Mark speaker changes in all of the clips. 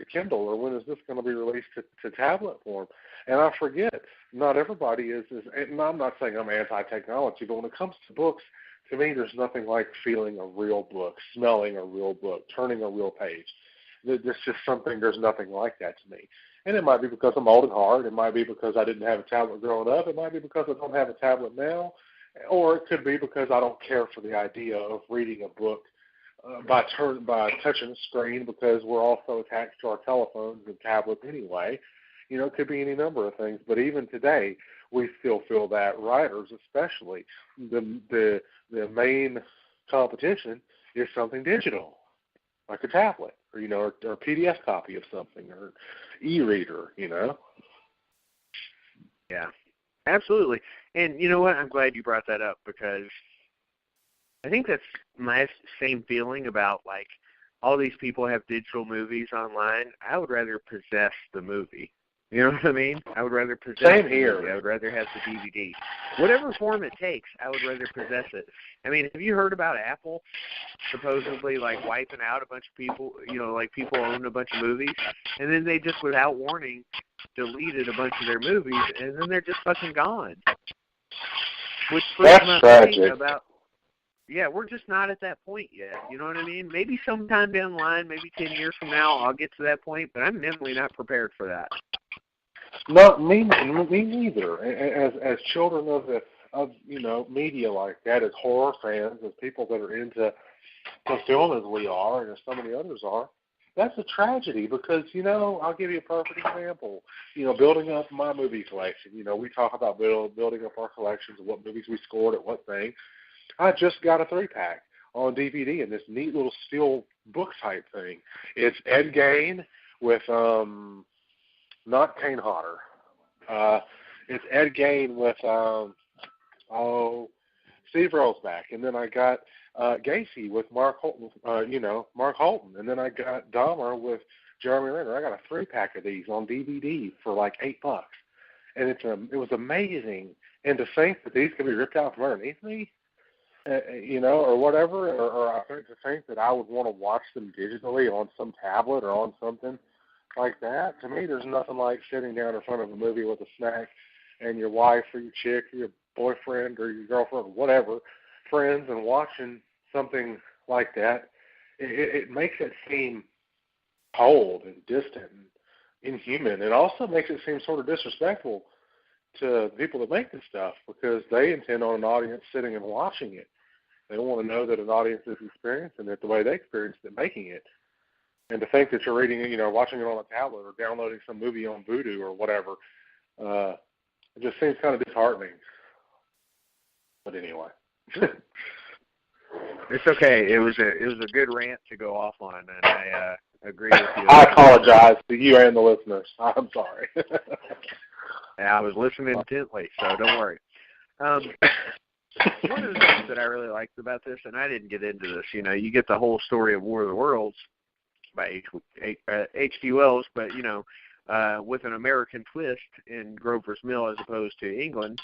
Speaker 1: to Kindle, or when is this going to be released to tablet form? And I forget, not everybody is, and I'm not saying I'm anti-technology, but when it comes to books, to me, there's nothing like feeling a real book, smelling a real book, turning a real page. There's just there's nothing like that to me. And it might be because I'm old and hard. It might be because I didn't have a tablet growing up. It might be because I don't have a tablet now. Or it could be because I don't care for the idea of reading a book by touching a screen, because we're also attached to our telephones and tablets anyway. It could be any number of things. But even today, we still feel that writers, especially, the main competition is something digital, like a tablet, or or a PDF copy of something, or e-reader.
Speaker 2: Yeah, absolutely. And you know what? I'm glad you brought that up, because I think that's my same feeling about, like, all these people have digital movies online. I would rather possess the movie. You know what I mean? I would rather possess
Speaker 1: Same
Speaker 2: the
Speaker 1: here.
Speaker 2: movie. I would rather have the DVD. Whatever form it takes, I would rather possess it. I mean, have you heard about Apple supposedly, like, wiping out a bunch of people, like people owned a bunch of movies, and then they just, without warning, deleted a bunch of their movies, and then they're just fucking gone. Which proves my point about, we're just not at that point yet. You know what I mean? Maybe sometime down the line, maybe 10 years from now, I'll get to that point, but I'm mentally not prepared for that.
Speaker 1: No, me neither. As children of media like that, as horror fans, as people that are into film as we are, and as so many others are, that's a tragedy, because I'll give you a perfect example. Building up my movie collection. We talk about building up our collections of what movies we scored at what thing. I just got a 3-pack on DVD in this neat little steel book type thing. It's Ed Gein with not Kane Hodder. It's Ed Gein with Steve Rollsback, and then I got Gacy with Mark Holton, Mark Holton, and then I got Dahmer with Jeremy Renner. I got a 3-pack of these on DVD for like $8, and it was amazing. And to think that these could be ripped out from underneath me, or whatever, or I think to think that I would want to watch them digitally on some tablet or on something like that. To me, there's nothing like sitting down in front of a movie with a snack and your wife or your chick or your boyfriend or your girlfriend or whatever, friends, and watching something like that. It makes it seem cold and distant and inhuman. It also makes it seem sort of disrespectful to people that make this stuff, because they intend on an audience sitting and watching it. They want to know that an audience is experiencing it the way they experienced it making it. And to think that you're reading it, watching it on a tablet or downloading some movie on Vudu or whatever, it just seems kind of disheartening. But anyway.
Speaker 2: It's okay. It was a good rant to go off on, and I agree with you.
Speaker 1: I apologize to you and the listeners. I'm sorry.
Speaker 2: I was listening intently, so don't worry. One of the things that I really liked about this, and I didn't get into this, you get the whole story of War of the Worlds by H.G. Wells, but, with an American twist in Grover's Mill as opposed to England.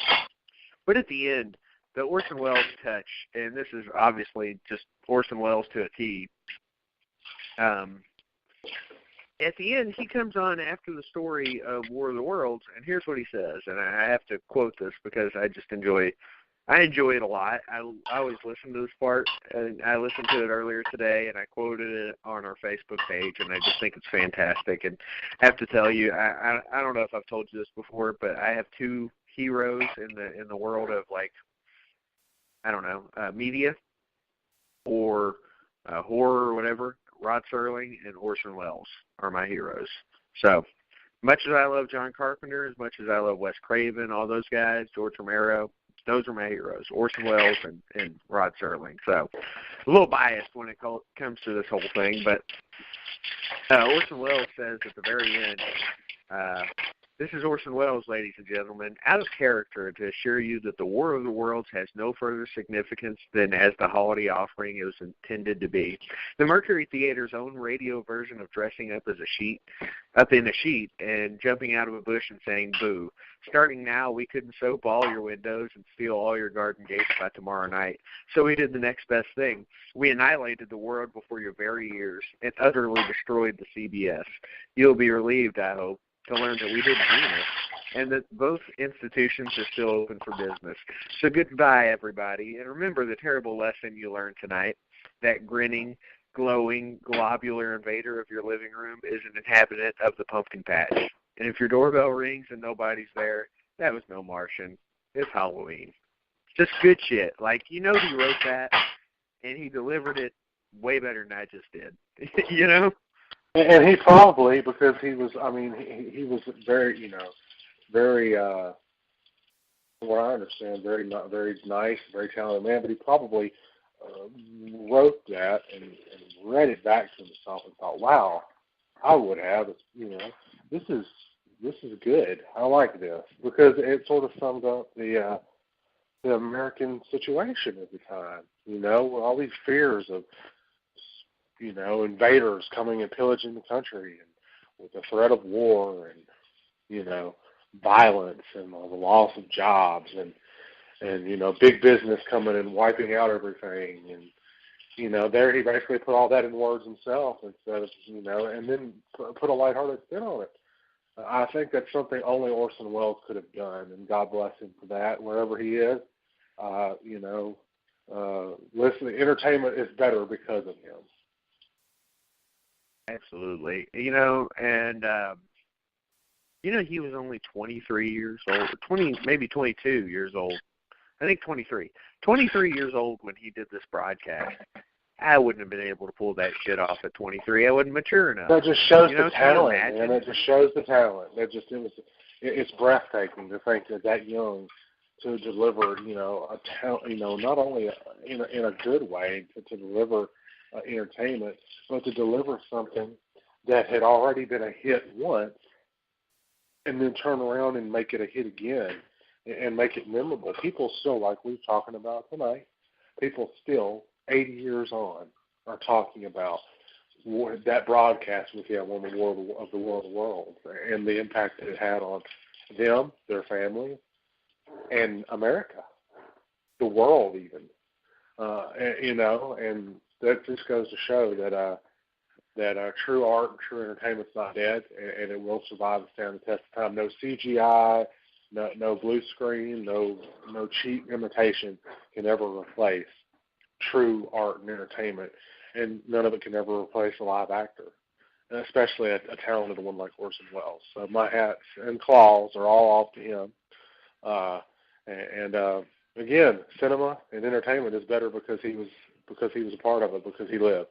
Speaker 2: But at the end, the Orson Welles touch, and this is obviously just Orson Welles to a T, at the end, he comes on after the story of War of the Worlds, and here's what he says, and I have to quote this because I just enjoy it a lot. I always listen to this part, and I listened to it earlier today, and I quoted it on our Facebook page, and I just think it's fantastic. And I have to tell you, I don't know if I've told you this before, but I have two heroes in the world of, like, I don't know, media or horror or whatever. Rod Serling and Orson Welles are my heroes. So, much as I love John Carpenter, as much as I love Wes Craven, all those guys, George Romero, those are my heroes, Orson Welles and Rod Serling. So, a little biased when it comes to this whole thing, but Orson Welles says at the very end, This is Orson Welles, ladies and gentlemen, out of character to assure you that the War of the Worlds has no further significance than as the holiday offering it was intended to be. The Mercury Theater's own radio version of dressing up in a sheet and jumping out of a bush and saying boo. Starting now, we couldn't soap all your windows and steal all your garden gates by tomorrow night. So we did the next best thing. We annihilated the world before your very ears and utterly destroyed the CBS. You'll be relieved, I hope, to learn that we didn't mean it, and that both institutions are still open for business. So goodbye, everybody, and remember the terrible lesson you learned tonight, that grinning, glowing, globular invader of your living room is an inhabitant of the pumpkin patch. And if your doorbell rings and nobody's there, that was no Martian. It's Halloween. Just good shit. Like, he wrote that, and he delivered it way better than I just did. You know?
Speaker 1: And he probably, because he was, he was very, very, from what I understand, very nice, very talented man, but he probably wrote that and read it back to himself and thought, wow, I would have, this is good. I like this, because it sort of summed up the American situation at the time, with all these fears of, invaders coming and pillaging the country, and with the threat of war and, violence and the loss of jobs and big business coming and wiping out everything. And, there he basically put all that in words himself instead of, and then put a lighthearted spin on it. I think that's something only Orson Welles could have done, and God bless him for that, wherever he is. Listen, entertainment is better because of him.
Speaker 2: Absolutely. He was only 23 years old, 22 years old. I think 23. 23 years old when he did this broadcast. I wouldn't have been able to pull that shit off at 23. I wasn't mature enough.
Speaker 1: That just shows the talent, and it just shows the talent. It's breathtaking to think that young to deliver, not only in a good way to deliver entertainment, but to deliver something that had already been a hit once, and then turn around and make it a hit again, and make it memorable. People still, like we're talking about tonight, people still 80 years on are talking about that broadcast with him on the War of the Worlds and the impact that it had on them, their family, and America, the world even. And that just goes to show that true art and true entertainment's not dead, and it will survive and stand the test of time. No CGI, no blue screen, no cheap imitation can ever replace true art and entertainment, and none of it can ever replace a live actor, especially a talented one like Orson Welles. So my hats and claws are all off to him. Again, cinema and entertainment is better because he was a part of it, because he lived,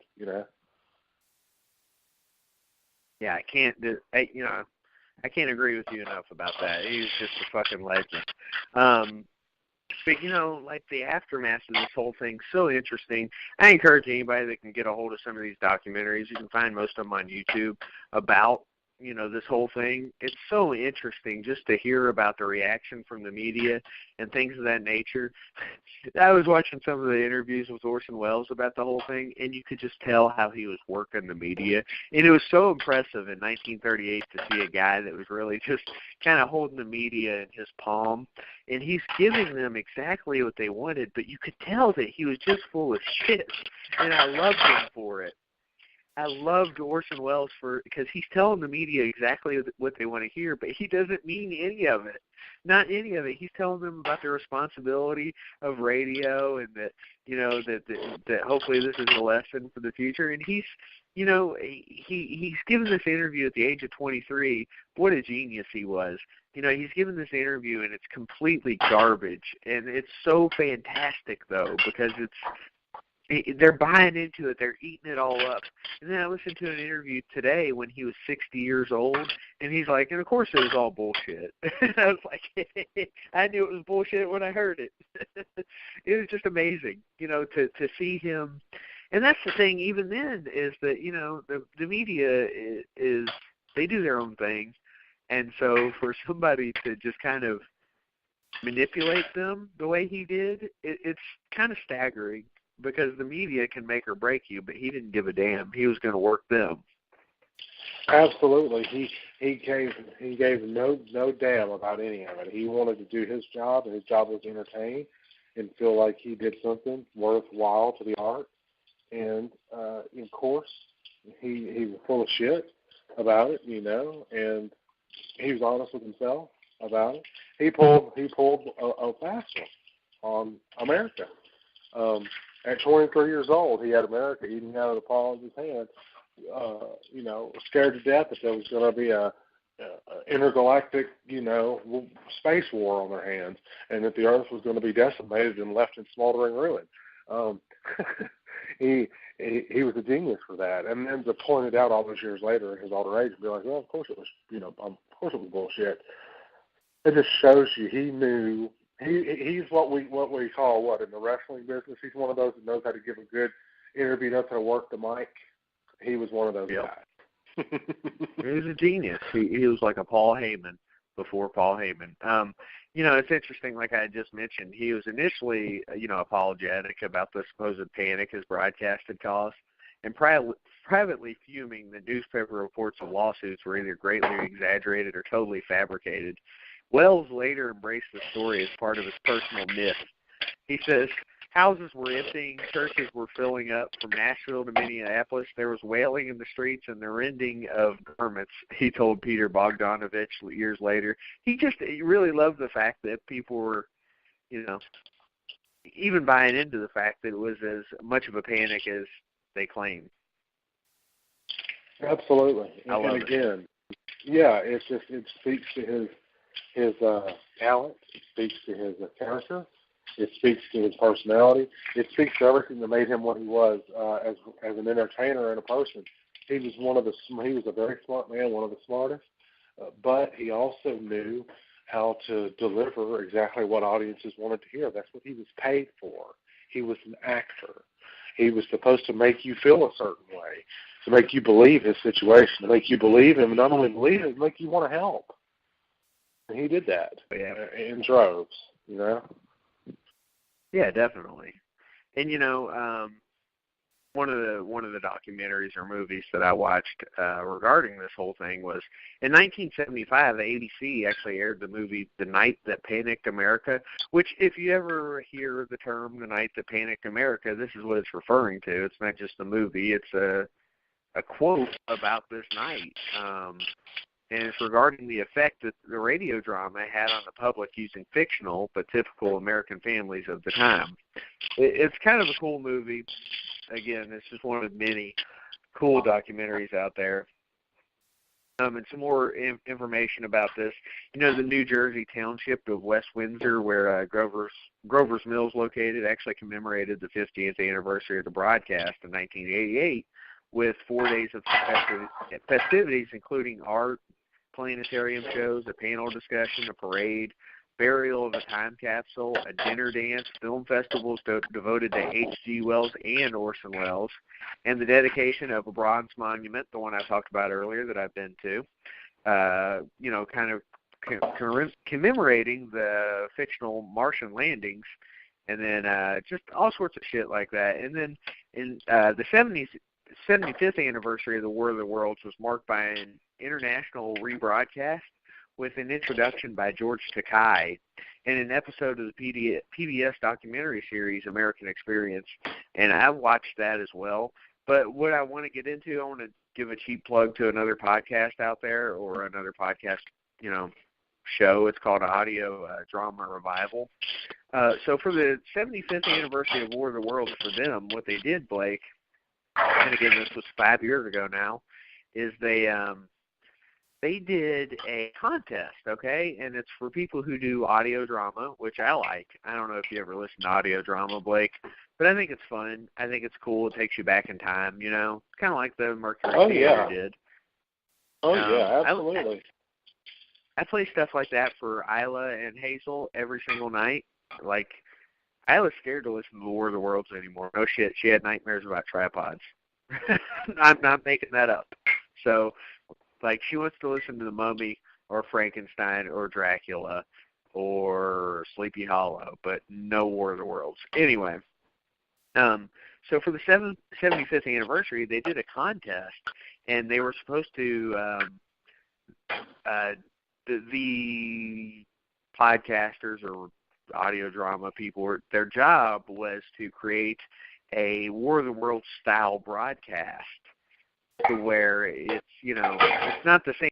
Speaker 2: Yeah, I can't agree with you enough about that. He's just a fucking legend. But, like the aftermath of this whole thing, so interesting. I encourage anybody that can get a hold of some of these documentaries. You can find most of them on YouTube about, this whole thing. It's so interesting just to hear about the reaction from the media and things of that nature. I was watching some of the interviews with Orson Welles about the whole thing, and you could just tell how he was working the media. And it was so impressive in 1938 to see a guy that was really just kind of holding the media in his palm, and he's giving them exactly what they wanted, but you could tell that he was just full of shit, and I loved him for it. I loved Orson Welles because he's telling the media exactly what they want to hear, but he doesn't mean any of it. Not any of it. He's telling them about the responsibility of radio, and that that hopefully this is a lesson for the future. And he's given this interview at the age of 23. What a genius he was. He's given this interview and it's completely garbage, and it's so fantastic though, because they're buying into it. They're eating it all up. And then I listened to an interview today when he was 60 years old, and he's like, and of course it was all bullshit. And I was like, I knew it was bullshit when I heard it. It was just amazing, to see him. And that's the thing, even then, is that, the media is they do their own thing. And so for somebody to just kind of manipulate them the way he did, it's kind of staggering because the media can make or break you, but he didn't give a damn. He was going to work them.
Speaker 1: Absolutely. He gave no damn about any of it. He wanted to do his job, and his job was to entertain and feel like he did something worthwhile to the art. And of course, he was full of shit about it, and he was honest with himself about it. He pulled a fast one on America. At 23 years old, he had America eating out of the palm of his hand. Scared to death that there was going to be a intergalactic, space war on their hands, and that the Earth was going to be decimated and left in smoldering ruin. He was a genius for that, and then to point it out all those years later at his older age and be like, well, of course it was, of course it was bullshit. It just shows you he knew. He's what we call in the wrestling business. He's one of those that knows how to give a good interview, knows how to work the mic. He was one of those guys.
Speaker 2: He was a genius. He was like a Paul Heyman before Paul Heyman. It's interesting, like I just mentioned, he was initially, apologetic about the supposed panic his broadcast had caused, and privately fuming that newspaper reports of lawsuits were either greatly exaggerated or totally fabricated. Wells later embraced the story as part of his personal myth. He says, houses were emptying, churches were filling up from Nashville to Minneapolis. There was wailing in the streets and the rending of garments, he told Peter Bogdanovich years later. He really loved the fact that people were, even buying into the fact that it was as much of a panic as they claimed.
Speaker 1: Absolutely. And again, it speaks to his talent. It speaks to his character. It speaks to his personality. It speaks to everything that made him what he was as an entertainer and a person. He was a very smart man, one of the smartest, but he also knew how to deliver exactly what audiences wanted to hear. That's what he was paid for. He was an actor. He was supposed to make you feel a certain way, to make you believe his situation, to make you believe him, and not only believe him, make you want to help. And he did that in droves,
Speaker 2: Yeah, definitely. And one of the documentaries or movies that I watched regarding this whole thing was in 1975. ABC actually aired the movie "The Night That Panicked America," which, if you ever hear the term "The Night That Panicked America," this is what it's referring to. It's not just a movie; it's a quote about this night. And it's regarding the effect that the radio drama had on the public using fictional but typical American families of the time. It's kind of a cool movie. Again, it's just one of many cool documentaries out there. And some more information about this. The New Jersey township of West Windsor, where Grover's Mills located, actually commemorated the 50th anniversary of the broadcast in 1988 with 4 days of festivities, including art, planetarium shows, a panel discussion, a parade, burial of a time capsule, a dinner dance, film festivals devoted to H.G. Wells and Orson Welles, and the dedication of a bronze monument, the one I talked about earlier that I've been to, kind of commemorating the fictional Martian landings, and then just all sorts of shit like that. And then in the 75th anniversary of the War of the Worlds was marked by an international rebroadcast with an introduction by George Takei and an episode of the PBS documentary series American Experience, and I watched that as well. But what I want to get into, I want to give a cheap plug to another podcast out there, or another podcast, show. It's called Audio Drama Revival. So for the 75th anniversary of War of the Worlds, for them, what they did, Blake, and again, this was 5 years ago now, is they did a contest, okay? And it's for people who do audio drama, which I like. I don't know if you ever listen to audio drama, Blake, but I think it's fun. I think it's cool. It takes you back in time, kind of like the Mercury Theater did.
Speaker 1: Oh, yeah, absolutely.
Speaker 2: I play stuff like that for Isla and Hazel every single night. Like, Isla's scared to listen to War of the Worlds anymore. No shit. She had nightmares about tripods. I'm not making that up. So, like, she wants to listen to The Mummy or Frankenstein or Dracula or Sleepy Hollow, but no War of the Worlds. Anyway, so for the 75th anniversary, they did a contest, and they were supposed to the podcasters or audio drama people, their job was to create a War of the Worlds style broadcast to where it's, it's not the same